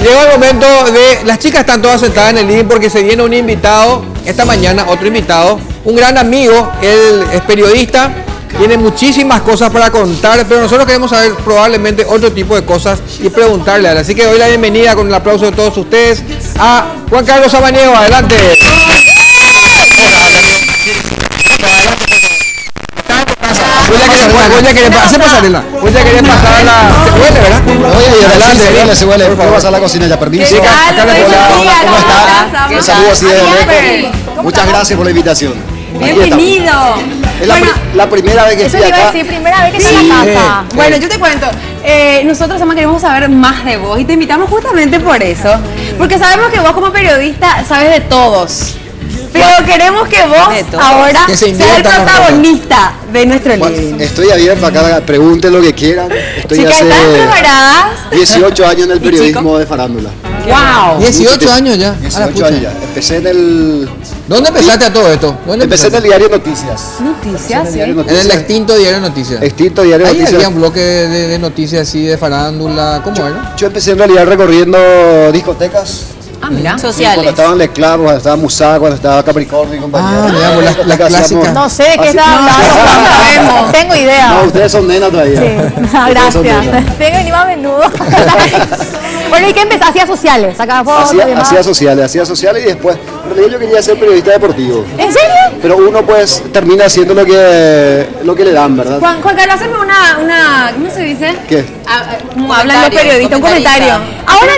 Llegó el momento de... Las chicas están todas sentadas en el living porque se viene un invitado, esta mañana otro invitado, un gran amigo, él es periodista, tiene muchísimas cosas para contar, pero nosotros queremos saber probablemente otro tipo de cosas y preguntarle a él. Así que doy la bienvenida con el aplauso de todos ustedes a Juan Carlos Samaniego, adelante. Voy a querer pasar a la... ¿Se huele, verdad? Oye, adelante, se huele. Voy a pasar a la cocina ya, permiso. Hola, ¿cómo está? Un saludo así de lejos. Muchas gracias por la invitación. Bienvenido. Es la primera vez que estoy acá. Eso iba a decir, primera vez que estás en la casa. Bueno, yo te cuento. Nosotros, Sama, queremos saber más de vos y te invitamos justamente por eso. Porque sabemos que vos como periodista sabes de todos. Pero queremos que vos ahora seas el protagonista de nuestro living. Estoy abierto acá, pregunten lo que quieran. Estoy Chicas, ¿están preparadas? 18 años en el periodismo de farándula. ¡Wow! 18 años ya. 18 años ya. Empecé en el... ¿Dónde empezaste a todo esto? Empecé en el diario Noticias. Noticias, sí. En el extinto diario Noticias. Extinto diario Ahí Noticias. había un bloque de noticias así, de farándula, ¿cómo era? Yo empecé en realidad recorriendo discotecas. Ah, mira. Sociales. Cuando estaban Les Clavos, cuando estaba Musá, cuando estaba Capricornio y compañía. Ah, mira, la clásica. No sé de qué están hablando. No tengo idea. No, ustedes son nenas todavía. Sí, gracias. Tengo que venir más a menudo. Bueno, ¿y qué empezó? ¿Hacía sociales? ¿Sacaba fotos? Hacía sociales y después, en realidad yo quería ser periodista deportivo. ¿En serio? Pero uno pues termina haciendo lo que le dan, ¿verdad? Juan Carlos, hazme una, ¿cómo se dice? ¿Qué? Como hablan los periodistas, un comentario. Ahora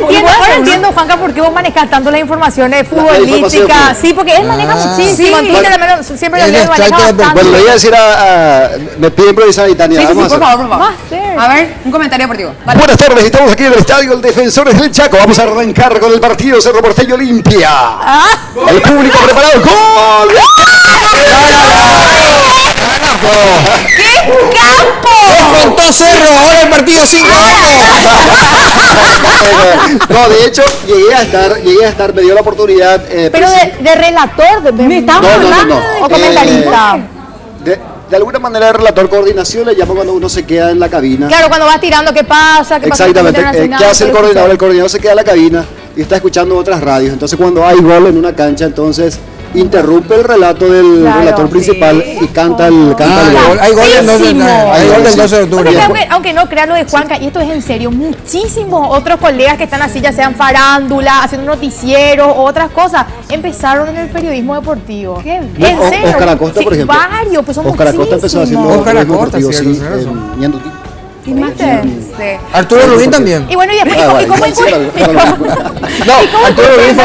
entiendo, Juanca, por qué vos manejas tanto las informaciones futbolísticas. Sí, porque él maneja muchísimo. En Twitter al menos siempre lo leo, maneja bastante. Bueno, le voy a decir me pide improvisar y Tania. Sí, por favor. A ver, un comentario deportivo. Vale. Buenas tardes, estamos aquí en el estadio El Defensores del Chaco. Vamos a arrancar con el partido Cerro Porteño Olimpia. El público preparado. ¡Gol! ¡Qué campo! Descontó Cerro, ahora el partido 5-1. No, de hecho, llegué a estar, me dio la oportunidad. Pero de relator, ¿me estamos hablando? ¿O comentarista? De alguna manera el relator coordinación le llama cuando uno se queda en la cabina. Claro, cuando vas tirando, ¿qué pasa? Exactamente. ¿Qué hace el coordinador? El coordinador se queda en la cabina y está escuchando otras radios. Entonces cuando hay gol en una cancha, entonces interrumpe el relato del relator principal y canta el gol. Hay gol del 12 de octubre. Aunque no crean lo de Juanca, y esto es en serio, muchísimos otros colegas que están así, ya sean farándula, haciendo noticieros o otras cosas, empezaron en el periodismo deportivo. ¿Qué? ¿En serio? Oscar Acosta, por ejemplo. Varios, pues son Oscar Acosta empezó haciendo periodismo deportivo, sí, en Ñandutí. Arturo Rubín también. Y bueno, y después, ¿cómo Arturo Rubín fue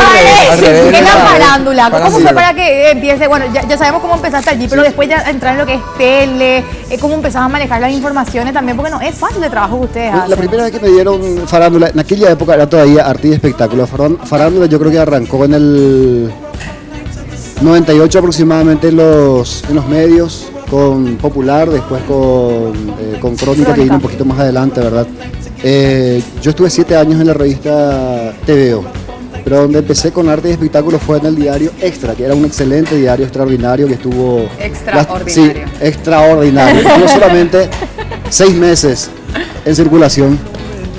la farándula? ¿Cómo fue para que empiece? Bueno, ya sabemos cómo empezaste allí, pero después ya entrar en lo que es tele, cómo empezás a manejar las informaciones también, porque no es fácil el trabajo que ustedes hacen. La primera vez que me dieron farándula, en aquella época era todavía arte y espectáculo. Farándula yo creo que arrancó en el 98 aproximadamente en los medios, con Popular, después con Crónica, que vino un poquito más adelante, ¿verdad? Yo estuve 7 años en la revista TVO, pero donde empecé con arte y espectáculo fue en el diario Extra, que era un excelente diario extraordinario que estuvo... Extraordinario. Extraordinario. No solamente 6 meses en circulación,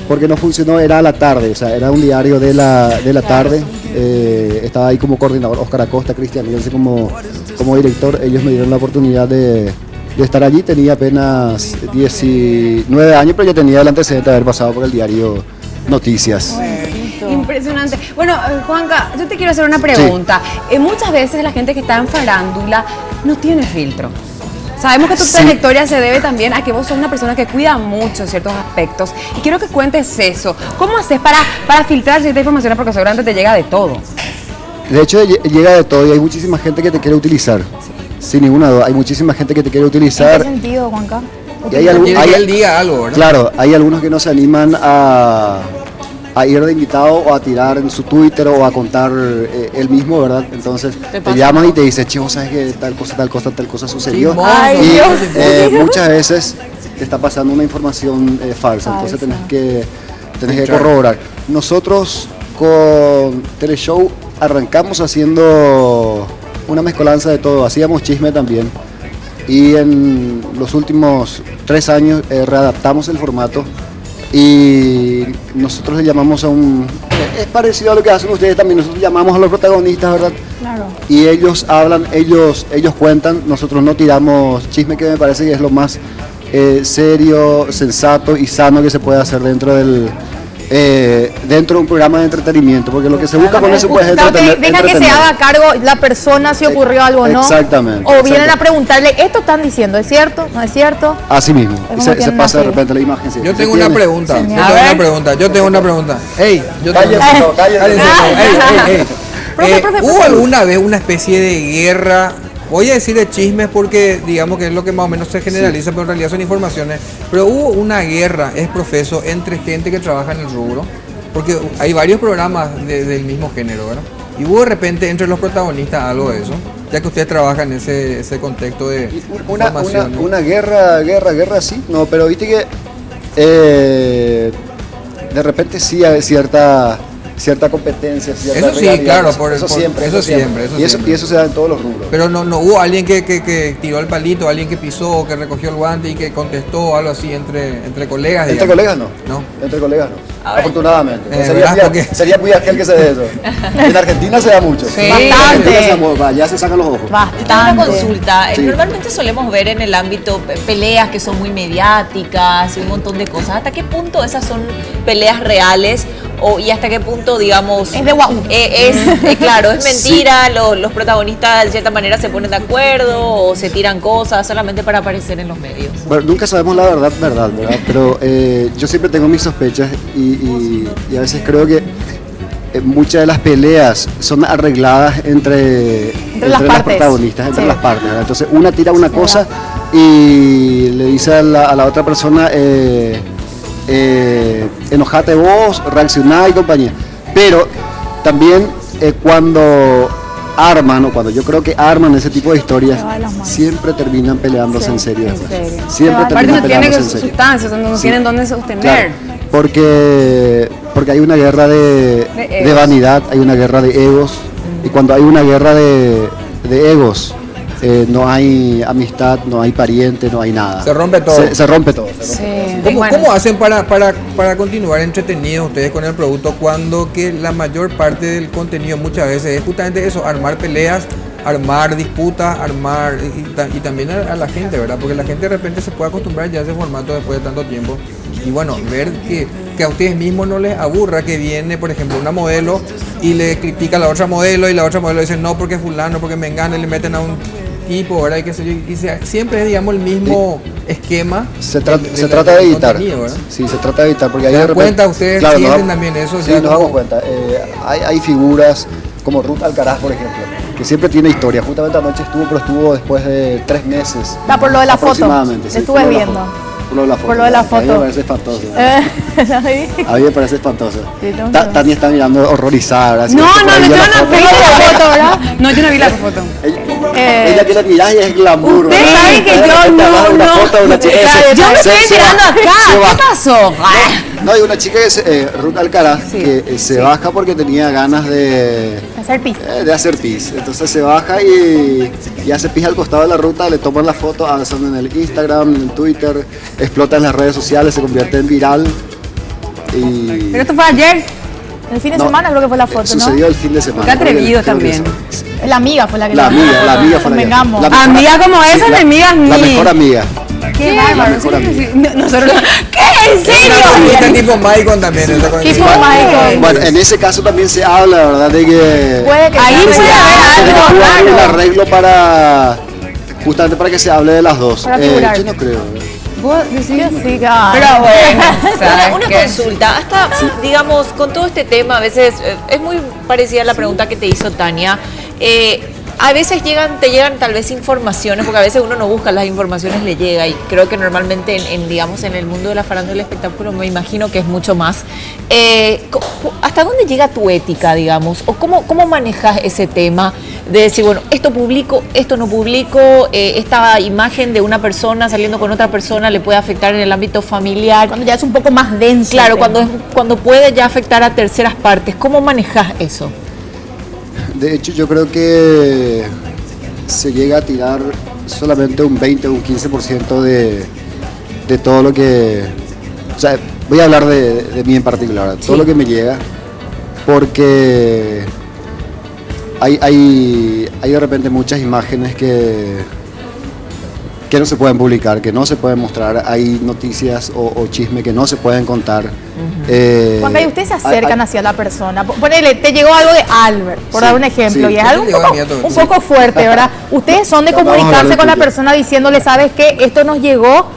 porque no funcionó, era a la tarde, o sea, era un diario de la tarde. Estaba ahí como coordinador Oscar Acosta, Cristian Nielsen como director. Ellos me dieron la oportunidad de estar allí. Tenía apenas 19 años, pero ya tenía el antecedente de haber pasado por el diario Noticias. Impresionante. Bueno, Juanca, yo te quiero hacer una pregunta. Sí. Muchas veces la gente que está en farándula no tiene filtro. Sabemos que tu trayectoria se debe también a que vos sos una persona que cuida mucho ciertos aspectos. Y quiero que cuentes eso. ¿Cómo haces para filtrar cierta información? Porque seguramente te llega de todo. De hecho, llega de todo y hay muchísima gente que te quiere utilizar. Sin ninguna duda, hay muchísima gente que te quiere utilizar. ¿En qué sentido, Juanca? Y hay él diga algo, ¿verdad? Claro, hay algunos que no se animan a ir de invitado o a tirar en su Twitter o a contar él mismo, ¿verdad? Entonces te llaman y te dicen, che, vos sabes que tal cosa sucedió. Sí, y muchas veces te está pasando una información falsa, entonces tenés que corroborar. Nosotros con Teleshow arrancamos haciendo una mezcolanza de todo, hacíamos chisme también. Y en los últimos 3 años readaptamos el formato y nosotros le llamamos a un... Es parecido a lo que hacen ustedes también, nosotros llamamos a los protagonistas, ¿verdad? Claro. Y ellos hablan, ellos cuentan, nosotros no tiramos chisme, que me parece que es lo más serio, sensato y sano que se puede hacer dentro de un programa de entretenimiento, porque lo que se busca con eso pues, es Deja que se entretener. haga cargo la persona si ocurrió algo o no. Exactamente. O vienen exactamente. a preguntarle, ¿esto están diciendo? ¿Es cierto? ¿No es cierto? Así mismo. como Se tienen pasa de así. repente la imagen. Sí. Yo Se tengo una tiene. pregunta. Señor. Yo A tengo ver. una pregunta. Yo tengo una pregunta. Ey, yo tengo Cállense, no, cállense. Cállense, no. Ey, ey, ey. Profe, ¿Hubo profe. alguna vez una especie de guerra? Voy a decir de chismes porque digamos que es lo que más o menos se generaliza, pero en realidad son informaciones. Pero hubo una guerra, es profeso, entre gente que trabaja en el rubro, porque hay varios programas del mismo género, ¿verdad? Y hubo de repente entre los protagonistas algo de eso, ya que usted trabaja en ese contexto de información. ¿No? Una guerra, sí, no, pero viste que de repente sí hay cierta competencia, cierta Eso sí, rivalidad, claro, eso siempre. eso siempre. Y eso se da en todos los rubros. Pero no hubo alguien que tiró el palito, alguien que pisó, que recogió el guante y que contestó algo así entre colegas. Entre digamos. colegas no. No. Entre colegas no. Ahora- Afortunadamente. ¿verdad? Porque- Sería muy aquel que se dé eso. En Argentina se da mucho. Sí. En Argentina Bastante. ya se sacan los ojos. Yo tengo una Bastante. consulta. Sí. Normalmente solemos ver en el ámbito peleas que son muy mediáticas y un montón de cosas. ¿Hasta qué punto esas son peleas reales? Y hasta qué punto, digamos... Es de guau. Claro, es mentira, los protagonistas de cierta manera se ponen de acuerdo o se tiran cosas solamente para aparecer en los medios. Bueno, nunca sabemos la verdad, ¿verdad? Pero yo siempre tengo mis sospechas y a veces creo que muchas de las peleas son arregladas entre las las partes. protagonistas, entre Sí. las partes, ¿verdad? Entonces una tira una cosa y le dice a la otra persona, enojate vos, reaccioná y compañía. Pero también cuando arman, o cuando yo creo que arman ese tipo de historias, Se va de las manos. siempre terminan peleándose Sí, en serio. en después. serio. Siempre Se va- Aparte terminan no tiene peleándose en serio. sustancias, no Sí. tienen dónde sostener. Claro, porque hay una guerra de egos. vanidad, hay una guerra de egos, y cuando hay una guerra de egos, no hay amistad, no hay pariente, no hay nada. Se rompe todo. Se rompe todo. Sí. ¿Cómo, Bueno. cómo hacen para continuar entretenidos ustedes con el producto cuando que la mayor parte del contenido muchas veces es justamente eso, armar peleas, armar disputas, y también a la gente, ¿verdad? Porque la gente de repente se puede acostumbrar ya a ese formato después de tanto tiempo. Y bueno, ver que a ustedes mismos no les aburra que viene, por ejemplo, una modelo y le critica a la otra modelo y la otra modelo dice no porque fulano, porque me engana y le meten a un tipo, ¿verdad? Siempre es, digamos, el mismo esquema. Se del trata de evitar. contenido, ¿verdad? Sí, se trata de evitar. Porque ahí ¿Se de dan repente, cuenta ustedes? Claro, ¿Sienten nos también eso? Sí, Ya nos como- damos cuenta. Hay figuras como Ruth Alcaraz, por ejemplo, que siempre tiene historia. Justamente anoche pero estuvo después de 3 meses. Va por lo de la foto. Aproximadamente, Te sí, estuve por lo de la viendo. foto. Por lo de la foto. Por lo de la A mí foto. me parece espantoso. Ahí. A mí me parece espantoso. Sí, tengo que ver. Tania está mirando horrorizada. ¿verdad? Así No, que por no, ahí no, vio yo la no foto. vi la foto, ¿verdad? No, yo no vi la foto. Ella quiere mirar y es glamour. Usted ¿verdad? sabe que De yo repente agarra una foto de una chica que se- Yo me se- estoy se enterando baja- acá. se ¿Qué baja. pasó? No, hay una chica que Ruth Alcaraz, que se baja porque tenía ganas de Hacer pis. hacer pis. Entonces se baja y hace pis al costado de la ruta, le toman la foto, avanzan en el Instagram, en el Twitter, explota en las redes sociales, se convierte en viral. Y Pero esto fue ayer. El fin de No, semana creo que fue la foto, ¿no? sucedió el fin de semana. Qué atrevido Creo que también. La amiga fue la que La amiga fue la que Convengamos. la mejor- Amiga como esa, la- enemigas La ni. mejor amiga. Qué La bárbaro. mejor amiga. Nosotros. ¿Qué? ¿En Una serio? cosita tipo Maicon también. esa cosa. Tipo Bueno, Maicon. Bueno, en ese caso también se habla, ¿verdad? De que Puede que Ahí sea. puede haber algo hubo un raro. arreglo para justamente para que se hable de las dos. Para figurar. Yo no creo. Vos decís. Que sí, claro. Pero bueno, ¿sabes Una qué? consulta, hasta, digamos, con todo este tema, a veces es muy parecida a la pregunta que te hizo Tania. A veces te llegan tal vez informaciones, porque a veces uno no busca las informaciones, le llega, y creo que normalmente digamos, en el mundo de la farándula del espectáculo me imagino que es mucho más. ¿Hasta dónde llega tu ética, digamos? ¿O cómo manejas ese tema de decir, bueno, esto publico, esto no publico, esta imagen de una persona saliendo con otra persona le puede afectar en el ámbito familiar? Cuando ya es un poco más denso. Claro, el tema. cuando puede ya afectar a terceras partes, ¿cómo manejas eso? De hecho, yo creo que se llega a tirar solamente un 20 o un 15% de todo lo que... O sea, voy a hablar de mí en particular, todo lo que me llega, porque hay de repente muchas imágenes que no se pueden publicar, que no se pueden mostrar, hay noticias o chismes que no se pueden contar. Cuando ustedes se acercan hacia la persona, ponele, te llegó algo de Albert, por dar un ejemplo, sí. y es algo un poco fuerte, ¿verdad? Ustedes son de comunicarse con la persona diciéndole, ¿sabes qué? Esto nos llegó,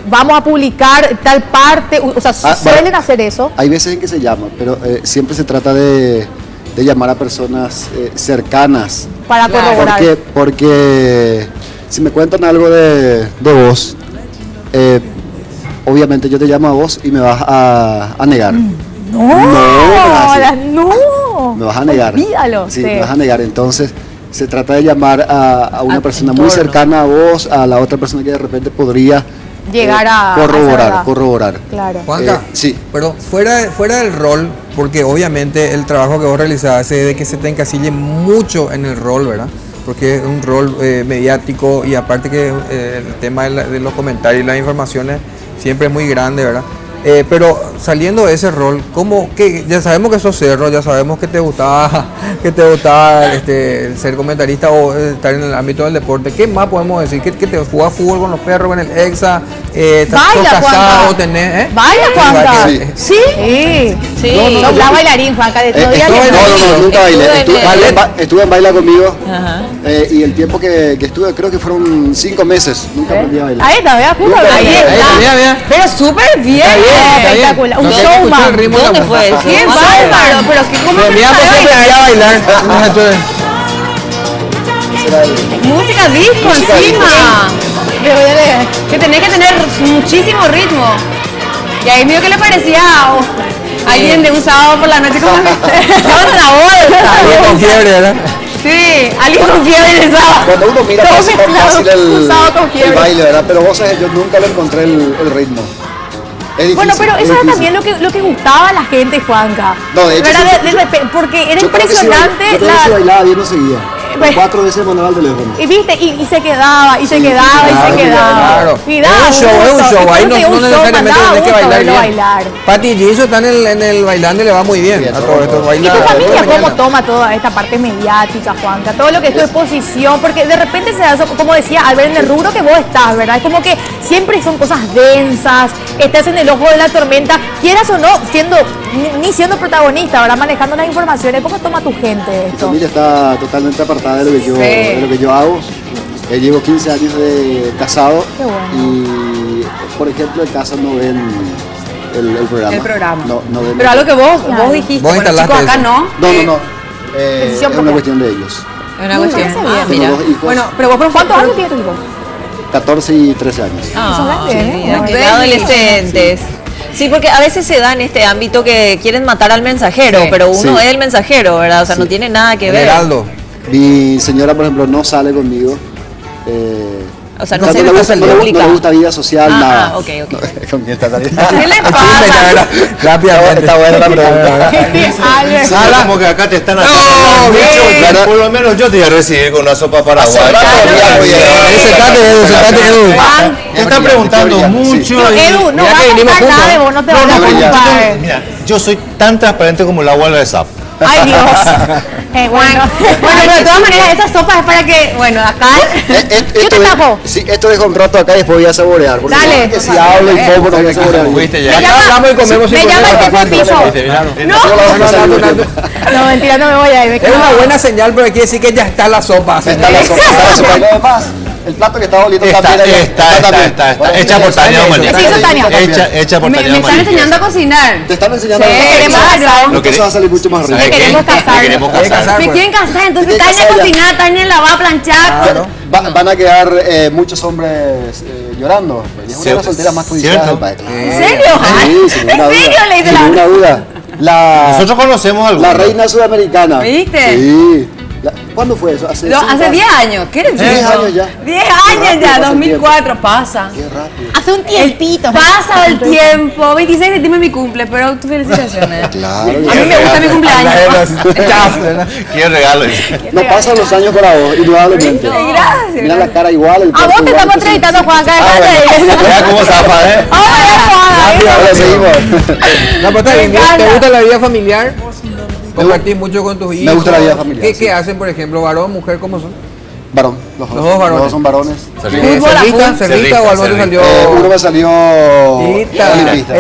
vamos a publicar tal parte, o sea, suelen hacer eso. Hay veces en que se llama, pero siempre se trata de llamar a personas cercanas. Para corroborar. Porque si me cuentan algo de vos, obviamente yo te llamo a vos y me vas a negar. No, me vas a negar. Olvídalo. Sí, me vas a negar. Entonces, se trata de llamar a una persona muy cercana a vos, a la otra persona que de repente podría llegar a corroborar. Claro. Juanca, sí. Pero fuera del rol, porque obviamente el trabajo que vos realizás hace de que se te encasille mucho en el rol, ¿verdad? Porque es un rol mediático y aparte que el tema de los comentarios y las informaciones siempre es muy grande, ¿verdad? Pero saliendo de ese rol, que ya sabemos que sos cerro, ya sabemos que te gustaba ser comentarista o estar en el ámbito del deporte. ¿Qué más podemos decir? ¿Que te jugás fútbol con los perros, con el EXA? ¿Estás casado? ¿Tenés? Baila, Juanca. Sí. Sí. No, La bailarín, Juanca. No, nunca bailé. Estuve en baila conmigo. Ajá. Y el tiempo que estuve, creo que fueron 5 meses. Nunca aprendí a bailar. Ahí está, vea, justo. Ahí está. Mira. Pero súper bien. Espectacular. Un No sé, escuché el showman. ritmo de la ¿Dónde fue música. eso? ¡Qué bárbaro! Pero que cómo Mira, pues siempre quería bailar. música disco Música encima. Que tenés que tener muchísimo ritmo. Y ahí mío, ¿qué le parecía a alguien de un sábado por la noche como otra Alguien con fiebre, ¿verdad? Sí, alguien con fiebre de sábado. Cuando uno mira Todo fácil mezclado, un sábado con el fiebre. baile, ¿verdad? Pero vos sabés, yo nunca le encontré el ritmo. Es difícil, Bueno, pero es eso era difícil. también lo que gustaba a la gente, Juanca. No, de hecho, ¿Verdad? sí. Porque era Yo creo que sí impresionante yo creo que si bailaba bien no seguía. Pues- 4 veces mandaba al teléfono. Y viste, y se quedaba, y se quedaba, y claro, se quedaba. Claro. Y Es daba un show, gusto. ahí no Un show, necesariamente mandaba tenés que gusto bailar verlo bien. bailar. Pati Giso está en el bailando y le va muy bien Bien, a todo esto. todo. ¿Y Baila tu familia toda la cómo mañana. toma toda esta parte mediática, Juanca? Todo lo que es tu exposición, porque de repente se da eso, como decía, al ver en el rubro que vos estás, ¿verdad? Es como que siempre son cosas densas, estás en el ojo de la tormenta, quieras o no, ni siendo protagonista, ¿verdad? Manejando las informaciones, ¿cómo toma tu gente Mi esto? familia está totalmente apartada de lo que yo hago. Llevo 15 años de casado. Qué bueno. Y, por ejemplo, en casa no ven el programa. El programa. No ven. Pero algo que vos Claro. dijiste, Vos bueno, instalaste chicos, acá eso. no. No. Es Decisión una propia. cuestión de ellos. Es una cuestión. parece bien. Ah, Tengo mira. 2 hijos, Bueno, pero vos ¿Cuántos años tiene tu hijo? 14 y 13 años. Son grandes, ¿eh? mira, Muy qué bien. adolescentes. Sí, porque a veces se da en este ámbito que quieren matar al mensajero, Sí. pero uno Sí. es el mensajero, ¿verdad? O sea, no Sí. tiene nada que El ver. Heraldo. Mi señora, por ejemplo, no sale conmigo. O sea, No, no se le le gusta, no le gusta vida social, Ah, nada. ah, ok. ¿Con quién está saliendo? ¿Qué le Está pasa? rápidamente. Está buena la pregunta. Albert. Sí, como que acá te están No, haciendo bien. claro, por lo menos yo te voy a recibir con una sopa paraguaya. Sentate, Edu. Te están preguntando mucho. No, y- Edu, no Mira vas que a vinimos contar nada de juntos. vos, no te No, vas a no, preocupar. mira, yo soy tan transparente como la huelga de SAP. Ay, Dios. Bueno, Bueno, pero de todas maneras, esa sopa es para que, bueno, acá. Yo te tapo. Sí, esto dejo un rato acá y después voy a saborear. Porque Dale. que si hablo y poco no voy a saborear. Fuiste ya. Me Acá llama- hablamos y comemos me sin llama el problema. jefe de piso. Viste, mira. No, mentira, no me voy a ir. me Es quedo una mal. buena señal, pero quiere decir que ya está la sopa. Está la sopa, y lo demás, el plato que está oliendo Está también. está hecha por Tania Omaní. Sí, eso, Tania. Hecha por Me Tania están Omaní. enseñando a cocinar. Te están enseñando Sí, queremos casar. Entonces va a salir mucho más rico. ¿Sabe qué? queremos casar. Te queremos Hay que casar. casar. Me quieren casar, entonces Hay que Tania casar ya. cocinar, Tania la va a planchar. Claro. Van a quedar muchos hombres llorando. Es una de las solteras más codiciadas del país. ¿En serio? Sí, sin ¿En ninguna serio duda. le dice Sin la ninguna duda. Nosotros conocemos algo. La reina sudamericana. ¿Viste? Sí. ¿Cuándo fue eso? Hace 10 años, ¿qué eres 10 años ya. 10 Qué años rápido ya, pasa el 2004, pasa. Qué rápido. Hace un tiempito. Pasa el tiempo, 26 de septiembre es mi cumple, pero tus felicitaciones. Claro. A mí me gusta mi cumpleaños. Qué regalo. No pasan los años para vos, indudablemente. Gracias. Mira la cara igual. el A vos cuerpo te igual, estamos que sí. entrevistando, Juanca. Vea cómo zafa, ¿eh? Ahora, Ahora seguimos. No, pero está bien. Me encanta. ¿Te gusta la vida familiar? ¿Compartís mucho con tus hijos? gusta la vida familiar, ¿Qué, sí. qué hacen, por ejemplo, varón, mujer, cómo son? Varón, los dos. Los dos varones. Los dos son varones. Fútbol a ¿Cerrista? full. ¿Cerrista o algo te Cerrista. salió? Uno me salió Cerrista. olimpista.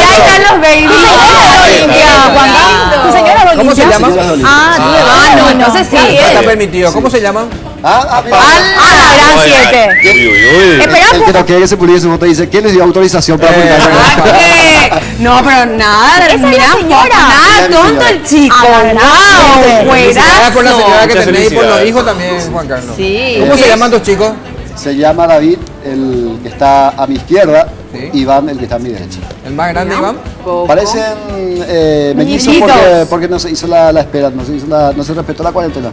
Ahí están los babies. Tu señora es ¿Cómo se Olimpia. llama? Señoras de Olimpia. No, entonces sí. No está permitido. ¿Cómo se llaman? Mira. Gran 7. Uy, uy, uy. El que no quiere que se publique su voto dice, ¿quién les dio autorización para publicar esa Ah, cosa? que- No, pero nada, Esa es la mira, señora. nada, Esa es mi tonto señora. el chico. Agarrado. Wow, Felicidades por la señora que Muchas tenéis y por los felicidades. hijos también, Juan Carlos. Sí. ¿Cómo se llaman tus chicos? Se llama David, el que está a mi izquierda, Sí. Iván, el que está a mi derecha. ¿El más grande, Iván? Parecen mellizos Mellizos. porque no se hizo la espera, no se respetó la cuarentena.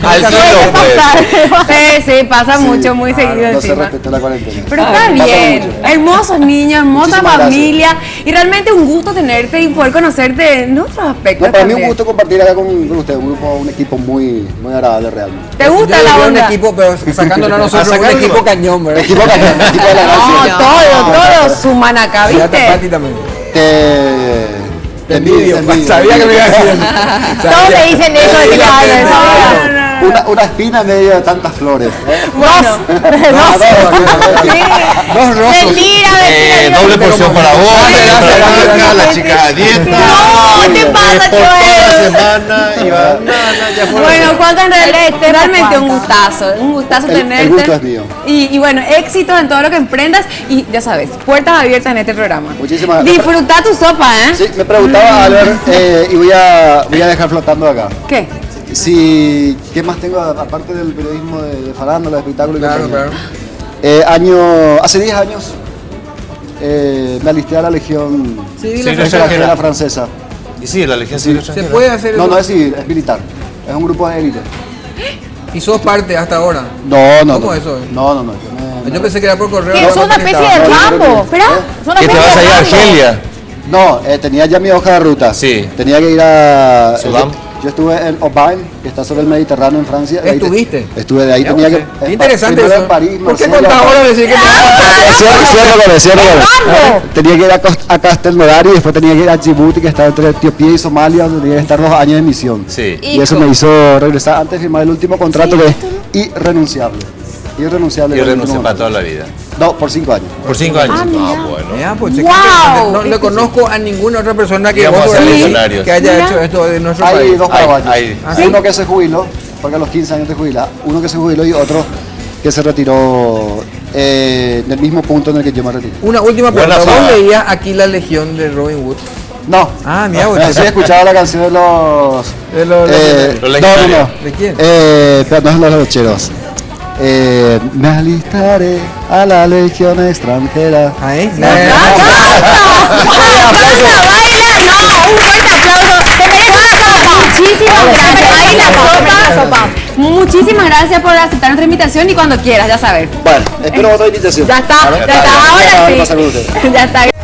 Al tiro, pues. Sí, sí, pasa mucho, muy seguido No se encima. respetó la cuarentena. Pero está Pasa bien, mucho. hermosos niños, hermosa Muchísimas gracias. familia y realmente un gusto tenerte y poder conocerte en otros aspectos. No, para mí también. un gusto compartir acá con usted, un equipo muy agradable realmente. ¿Te gusta Yo la diría onda? un equipo, pero sacándonos a nosotros, un Sacándolo. equipo cañón, ¿verdad? Equipo cañón, equipo de la No, gracia. todos suman acá, Ya te ¿viste? Pati también. Te envidio. envidio. Sabía que me iba a decir. Todos me dicen eso de que me hablan. Una espina en medio de tantas flores. Bueno, Dos rostros. Mentira, Doble porción para vos. Gracias. La chica a dieta. No, ¿qué pasa, Por toda la Joel? semana iba. Ya fue. Bueno, Juanca, realmente un Juanca. gustazo El tenerte. gusto es mío. Y bueno, éxitos en todo lo que emprendas y ya sabes, puertas abiertas en este programa. Muchísimas gracias. Disfruta tu sopa, ¿eh? Sí, me preguntaba Albert, y voy a dejar flotando acá. ¿Qué? Si, ¿qué más tengo aparte del periodismo de farándula, de espectáculo y Claro, compañía? claro. Hace 10 años me alisté a la Legión Sí, dile, Sí, extranjera francesa. Y sí, la Legión Civil se Extranjera. puede hacer No, eso. no es civil, es militar. Es un grupo de élite. Y sos parte hasta ahora. No. ¿Cómo eso? No. Yo pensé que era por correo. ¿Qué? no, Son una no, especie no, de no, Rambo. no, no. Espera, son una ¿Que te especie vas a de ir a Rambo. Argelia? No, tenía ya mi hoja de ruta. Sí. Tenía que ir a... Sudán. Yo estuve en Aubagne, que está sobre el Mediterráneo en Francia. Ahí ¿Estuviste? Estuve de ahí, Ya, tenía pues, que... qué interesante primero eso. en París, ¿Por qué Marsella, contás ahora decir que Cierro. ¡Rambo! Tenía que ir a Castelnaudary y después tenía que ir a Djibouti, que está entre Etiopía y Somalia, donde tenía que estar 2 años de misión. Sí. Y eso me hizo regresar antes de firmar el último contrato, que es irrenunciable. Irrenunciable. Y el renuncié último para toda contrato. la vida. No, por 5 años. Por 5 años. mira. Bueno. Ya, pues, Wow. chequete, no le conozco a ninguna otra persona que, Digamos, vos a ser ahí millonarios. que haya Mira. hecho esto de nuestro Hay país. dos Hay- paraguayos. hay- ¿Ah, sí? Uno que se jubiló, porque a los 15 años te jubila. Uno que se jubiló y otro que se retiró en el mismo punto en el que yo me retiré. Una última Buena pregunta. ¿Vos paga. leías aquí la Legión de Robin Hood? No. Ah, mira, vos. Sí, he escuchado la canción de los... De los Los no. legendarios. ¿De quién? Pero no es los lecheros. Me alistaré a la legión extranjera. Ahí. Muchísimas gracias por aceptar nuestra invitación y cuando quieras, ya sabes. Bueno, espero otra invitación. Ya está, A ver, ya está, vale, ahora vale, sí. pasar con usted. Ya está.